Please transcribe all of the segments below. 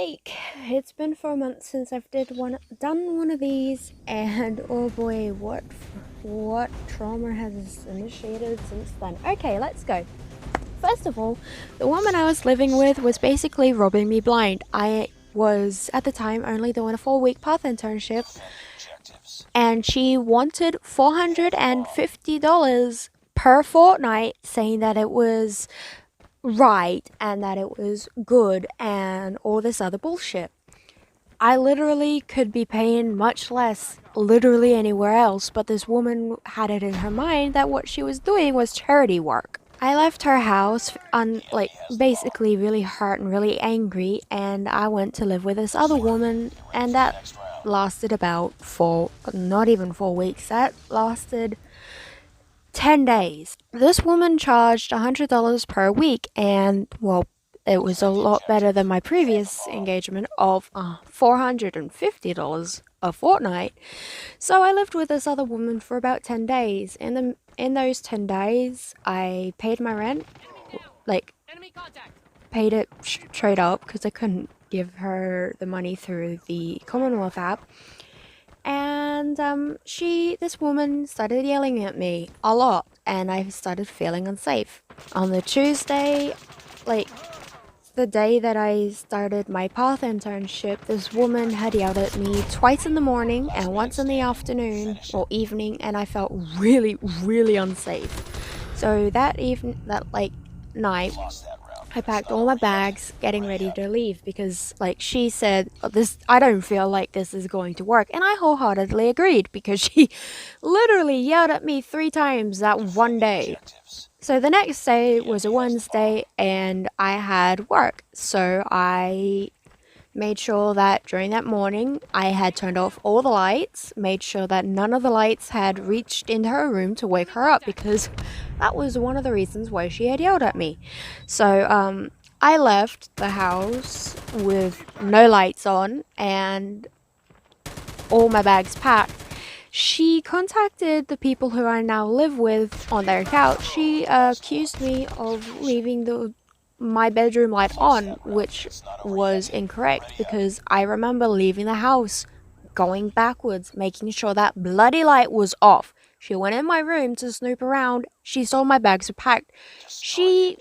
It's been 4 months since I've done one of these, and oh boy, what trauma has initiated since then. Okay, let's go. First of all, the woman I was living with was basically robbing me blind. I was at the time only doing a 4-week path internship, and she wanted $450 per fortnight, saying that it was right and that it was good and all this other bullshit. I literally could be paying much less literally anywhere else, but this woman had it in her mind that what she was doing was charity work. I left her house basically really hurt and really angry, and I went to live with this other woman, and that lasted about not even 4 weeks, that lasted 10 days. This woman charged $100 per week, and well, it was a lot better than my previous engagement of $450 a fortnight. So I lived with this other woman for about 10 days. In those 10 days, I paid my rent, paid it straight up because I couldn't give her the money through the Commonwealth app. And this woman started yelling at me a lot, and I started feeling unsafe. On the Tuesday, the day that I started my path internship, this woman had yelled at me twice in the morning and once in the afternoon or evening, and I felt really, really unsafe. So that night, I packed all my bags, getting ready to leave because, she said, I don't feel like this is going to work. And I wholeheartedly agreed because she literally yelled at me 3 times that one day. So the next day was a Wednesday and I had work. So I made sure that during that morning I had turned off all the lights, made sure that none of the lights had reached into her room to wake her up because that was one of the reasons why she had yelled at me. So I left the house with no lights on and all my bags packed. She contacted the people who I now live with on their couch. She accused me of leaving my bedroom light on, which was incorrect because I remember leaving the house, going backwards, making sure that bloody light was off. She went in my room to snoop around. She saw my bags were packed. She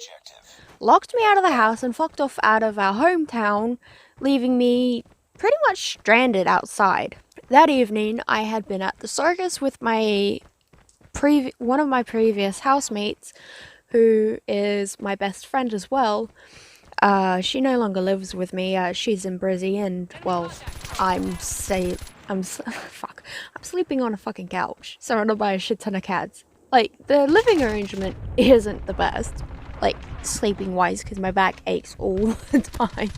locked me out of the house and fucked off out of our hometown, leaving me pretty much stranded outside. That evening, I had been at the circus with one of my previous housemates, who is my best friend as well. She no longer lives with me. She's in Brizzy, and well, I'm sleeping on a fucking couch, surrounded by a shit ton of cats. The living arrangement isn't the best, sleeping wise, because my back aches all the time.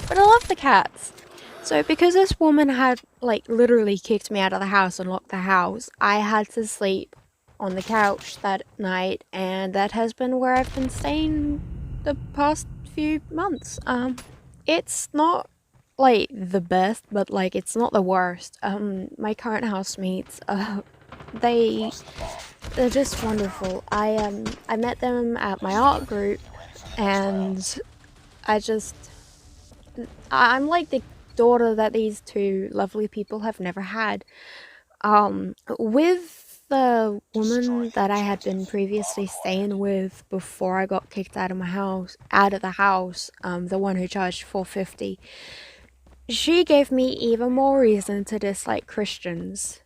But I love the cats. So because this woman had literally kicked me out of the house and locked the house, I had to sleep on the couch that night, and that has been where I've been staying the past few months. It's not the best, but it's not the worst. My current housemates, they're just wonderful. I met them at my art group, and I'm like the daughter that these two lovely people have never had. With the woman that I had been previously staying with before I got kicked out of the house, the one who charged $450, she gave me even more reason to dislike Christians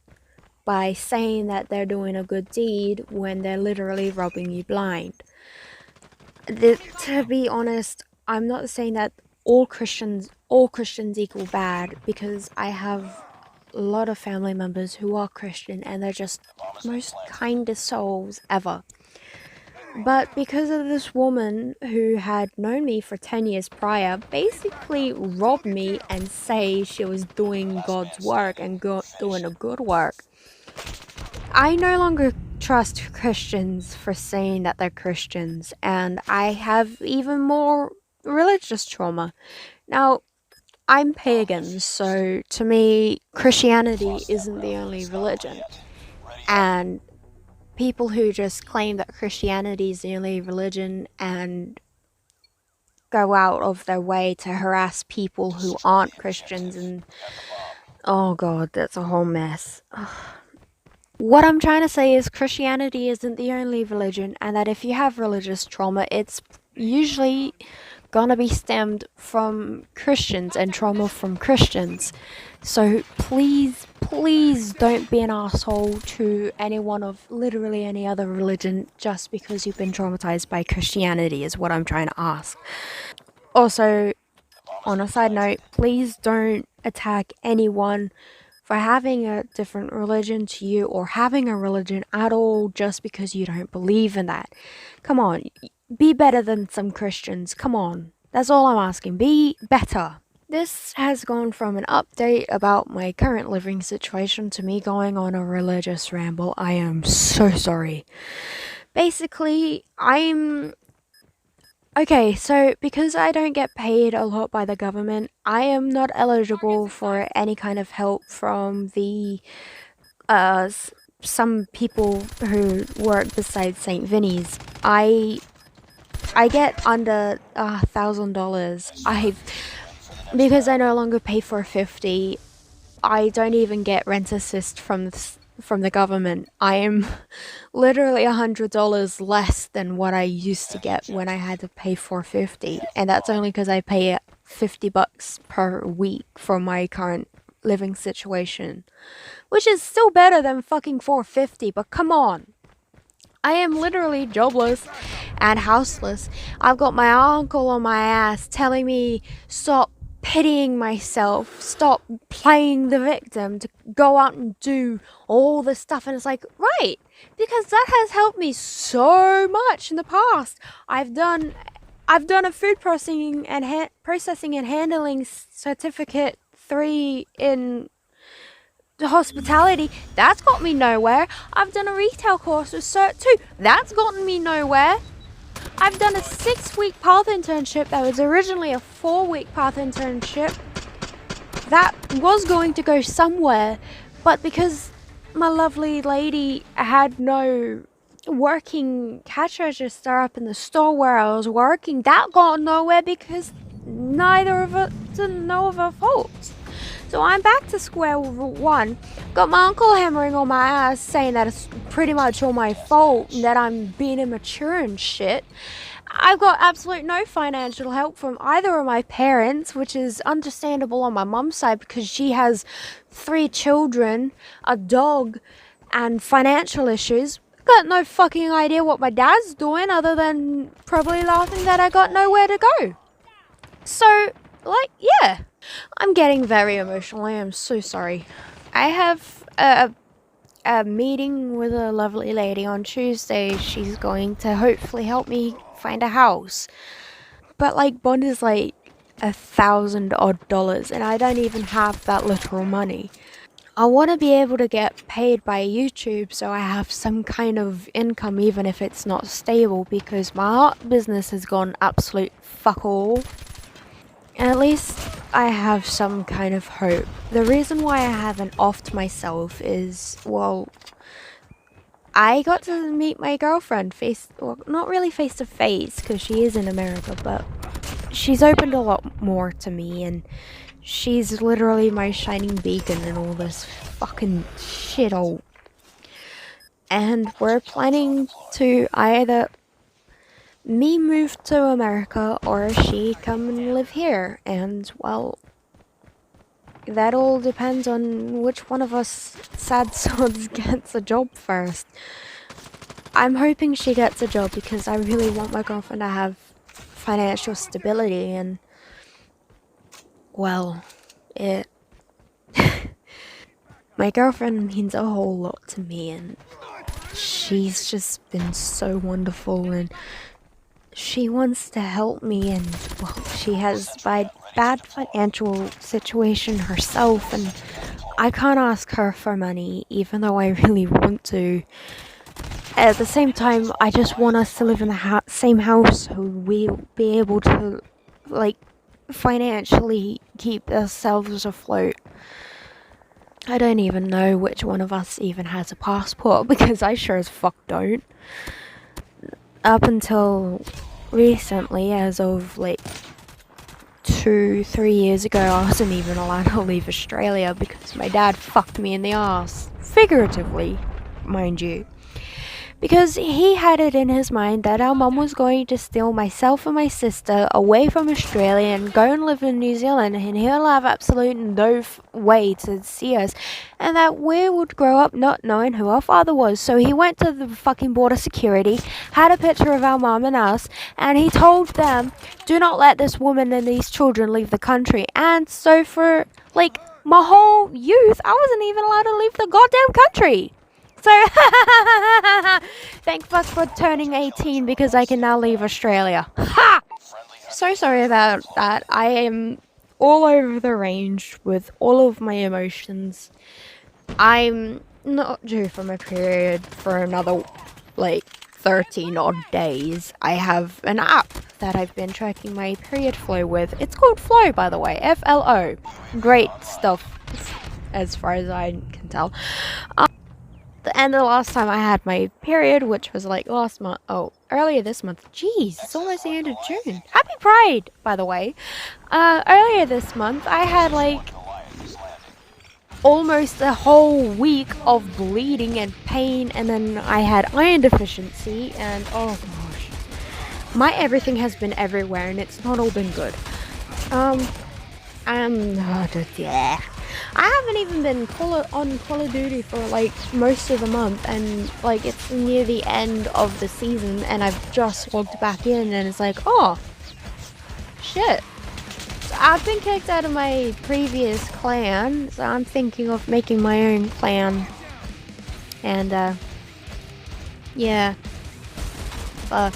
by saying that they're doing a good deed when they're literally robbing you blind. To be honest, I'm not saying that all Christians equal bad, because I have a lot of family members who are Christian and they're just most kindest souls ever. But because of this woman who had known me for 10 years prior, basically robbed me and say she was doing God's work and doing a good work, I no longer trust Christians for saying that they're Christians, and I have even more religious trauma. Now, I'm pagan, so to me, Christianity isn't the only religion. And people who just claim that Christianity is the only religion and go out of their way to harass people who aren't Christians, and oh god, that's a whole mess. What I'm trying to say is Christianity isn't the only religion, and that if you have religious trauma, it's usually gonna be stemmed from Christians and trauma from Christians. So please don't be an asshole to anyone of literally any other religion just because you've been traumatized by Christianity, is what I'm trying to ask. Also, on a side note, please don't attack anyone for having a different religion to you or having a religion at all just because you don't believe in that. Come on, be better than some Christians. Come on. That's all I'm asking. Be better. This has gone from an update about my current living situation to me going on a religious ramble. I am so sorry. Basically, Okay, so because I don't get paid a lot by the government, I am not eligible for any kind of help from the some people who work beside St. Vinny's. I get under $1,000. Because I no longer pay $450. I don't even get rent assist from the government. I am literally $100 less than what I used to get when I had to pay $450, and that's only because I pay $50 per week for my current living situation, which is still better than fucking $450. But come on, I am literally jobless and houseless. I've got my uncle on my ass telling me stop pitying myself, stop playing the victim, to go out and do all this stuff. And it's like, right, because that has helped me so much in the past. I've done a food processing and handling certificate 3 in hospitality. That's got me nowhere. I've done a retail course with Cert 2. That's gotten me nowhere. I've done a 6-week path internship that was originally a 4-week path internship that was going to go somewhere, but because my lovely lady had no working cash register up in the store where I was working, that got nowhere because neither of us didn't know of our faults. So I'm back to square one. Got my uncle hammering on my ass saying that it's pretty much all my fault and that I'm being immature and shit. I've got absolute no financial help from either of my parents, which is understandable on my mum's side because she has 3 children, a dog, and financial issues. Got no fucking idea what my dad's doing other than probably laughing that I got nowhere to go. So, yeah. I'm getting very emotional. I am so sorry. I have a meeting with a lovely lady on Tuesday. She's going to hopefully help me find a house. But bond is $1,000 odd, and I don't even have that literal money. I want to be able to get paid by YouTube so I have some kind of income even if it's not stable, because my art business has gone absolute fuck all. At least I have some kind of hope. The reason why I haven't offed myself is, well, I got to meet my girlfriend not really face to face because she is in America, but she's opened a lot more to me, and she's literally my shining beacon in all this fucking shithole. And we're planning to either me move to America or she come and live here, and well, that all depends on which one of us sad souls gets a job first. I'm hoping she gets a job because I really want my girlfriend to have financial stability, and well, my girlfriend means a whole lot to me, and she's just been so wonderful, and she wants to help me, and well, she has bad financial situation herself, and I can't ask her for money even though I really want to. At the same time, I just want us to live in the same house so we'll be able to financially keep ourselves afloat. I don't even know which one of us even has a passport because I sure as fuck don't. Up until recently, as of 2-3 years ago, I wasn't even allowed to leave Australia because my dad fucked me in the ass. Figuratively, mind you. Because he had it in his mind that our mum was going to steal myself and my sister away from Australia and go and live in New Zealand, and he'll have absolute no way to see us, and that we would grow up not knowing who our father was. So he went to the fucking border security, had a picture of our mum and us, and he told them, do not let this woman and these children leave the country. And so for like my whole youth, I wasn't even allowed to leave the goddamn country. So, thank fuck for turning 18 because I can now leave Australia. Ha! So sorry about that. I am all over the range with all of my emotions. I'm not due for my period for another, 13 odd days. I have an app that I've been tracking my period flow with. It's called Flow, by the way. FLO. Great stuff, as far as I can tell. And the last time I had my period, which was like last month, earlier this month. Jeez, it's almost the end of June. Happy Pride, by the way. Earlier this month, I had almost a whole week of bleeding and pain, and then I had iron deficiency, and oh gosh. My everything has been everywhere, and it's not all been good. I haven't even been on Call of Duty for most of the month, and it's near the end of the season, and I've just logged back in, and it's like, oh shit. So I've been kicked out of my previous clan, so I'm thinking of making my own clan. And yeah. Fuck.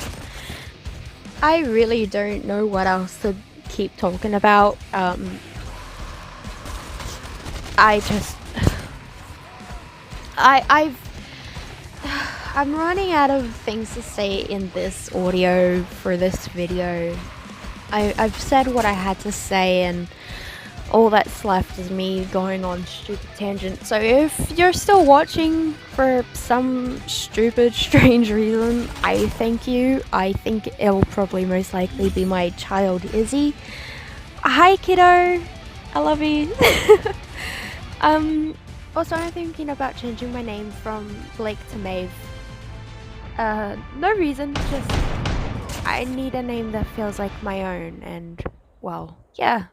I really don't know what else to keep talking about. I'm running out of things to say in this audio for this video. I've said what I had to say, and all that's left is me going on stupid tangents. So if you're still watching for some stupid, strange reason, I thank you. I think it'll probably most likely be my child, Izzy. Hi, kiddo. I love you. Also, I'm thinking about changing my name from Blake to Maeve. No reason, just I need a name that feels like my own, and well, yeah.